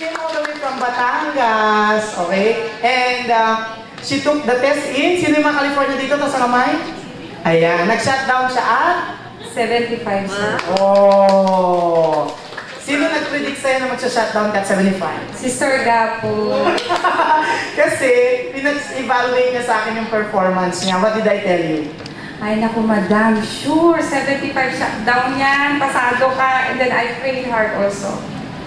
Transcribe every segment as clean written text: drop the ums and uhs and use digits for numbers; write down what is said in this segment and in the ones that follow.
came all the way from Batangas, okay? And she took the test in. Sino yung mga California dito? Tapos sa kamay? Ayan. Nag-shutdown siya at? 75, sir. Oh! Sino nag-predict sa'yo na mag-shutdown ka at 75? Si Sir Gapo. Kasi, pinag-evaluate niya sa akin yung performance niya. What did I tell you? Ay, naku, madam. Sure, 75 shutdown yan. Pasado ka. And then I prayed hard also.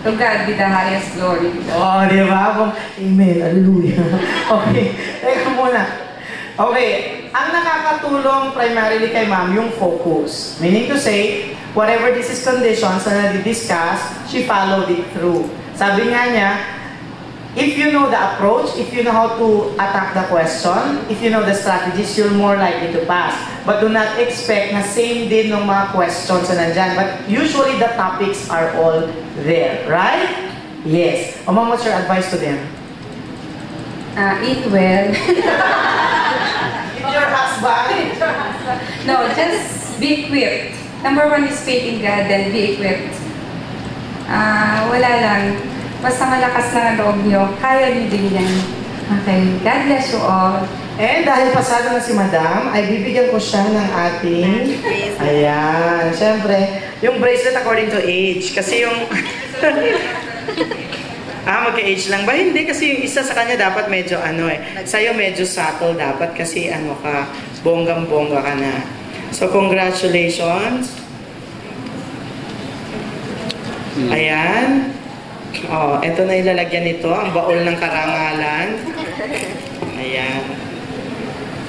To God be the highest glory. Oh, di ba? Amen. Hallelujah. Okay. Teka muna. Okay. Ang nakakatulong primarily kay ma'am, yung focus. Meaning to say, whatever this is conditions na nadi-discuss, she followed it through. Sabi nga niya, if you know the approach, if you know how to attack the question, if you know the strategies, you're more likely to pass. But do not expect na same din ng mga questions na nandyan. But usually the topics are all there, right? Yes. O ma'am, what's your advice to them? Eat well. If your husband. No, just be equipped. Number one is faith in God, then be equipped. Wala lang. Basta malakas lang ang loob nyo. Kaya nyo din yan. Okay. God bless you all. And dahil pasado na si Madam, ay bibigyan ko siya ng ating... Ayan. Siyempre, yung bracelet according to age. Kasi yung... magka-age lang ba? Hindi, kasi yung isa sa kanya dapat medyo ano sa'yo medyo subtle dapat kasi ano ka, bonggang-bongga ka na. So, congratulations. Ayan. Oh, eto na ilalagyan nito, ang baol ng karangalan. Ayan.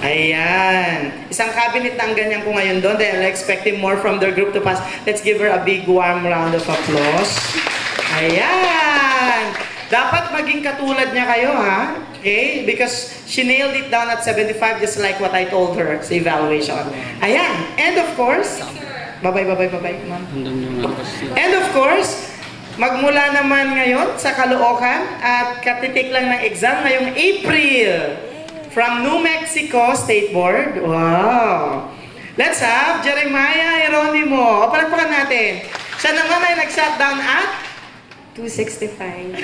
Ayan. Isang cabinet na ang ganyan ko ngayon doon. They're expecting more from their group to pass. Let's give her a big warm round of applause. Ayan. Dapat maging katulad niya kayo, ha? Okay? Because she nailed it down at 75 just like what I told her sa evaluation. Ayan. And of course, bye-bye, ma'am. And of course, magmula naman ngayon sa Caloocan at katitik lang ng exam ngayong April from New Mexico State Board. Wow! Let's have Jeremiah Hieronimo. O, palagpakan natin. Siya naman ay nag-shutdown at 265.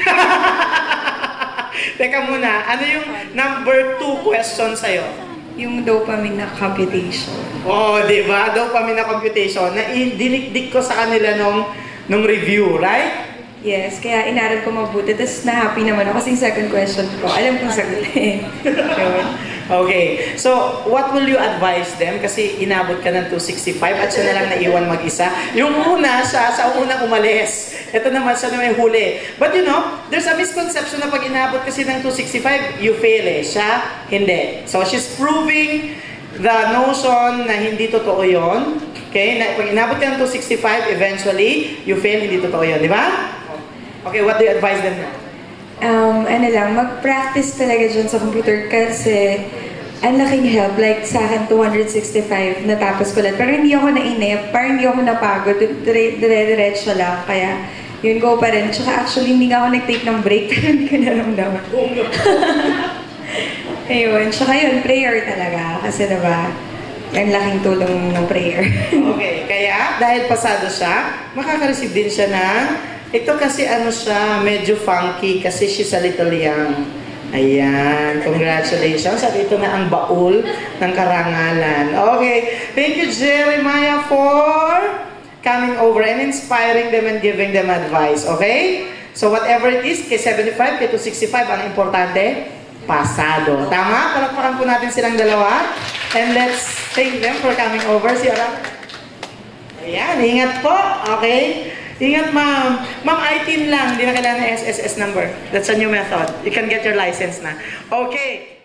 Teka muna, ano yung number 2 question sa'yo? Yung dopamine na computation. Oh, di ba? Dopamine na computation. Na dinikdik ko sa kanila nung review, right? Yes, kaya inaral ko mabuti. Tapos na-happy naman ako kasi yung second question ko. Alam kong sagutin. Okay. So, what will you advise them? Kasi inabot ka ng 265 at siya na lang naiwan mag-isa. Yung una, siya sa unang umalis. Ito naman, siya na may huli. But you know, there's a misconception na pag inabot kasi ng 265, you fail eh. Siya, hindi. So, she's proving the notion na hindi totoo yun. Okay? Na, pag inabot ka ng 265, eventually, you fail, hindi totoo yun. Di ba? Okay, what do you advise them now? Ano lang, mag-practice talaga dyan sa computer kasi ang laking help. Like sa akin, 265, natapos ko lang. Pero hindi ako nainip, parang hindi ako napagod. Dire-diretso lang. Kaya, yun, go pa rin. Tsaka actually, hindi nga ako nag-take ng break pero hindi ko naramdaman. Ayun, tsaka yun, prayer talaga. Kasi diba, ang laking tulong ng prayer. Okay, kaya dahil pasado siya, makaka-receive din siya ng ito kasi ano siya, medyo funky kasi she's a little young. Ayan, congratulations. At ito na ang baul ng karangalan. Okay, thank you Jeremiah for coming over and inspiring them and giving them advice. Okay? So whatever it is, kay 75, kay 265, ang importante, pasado. Tama? Palakpakan po natin silang dalawa. And let's thank them for coming over. Si Ara. Ayan, ingat po. Okay? Ingat, ma'am. Ma'am, ITIN lang. Hindi na kailangan ng SSS number. That's a new method. You can get your license na. Okay.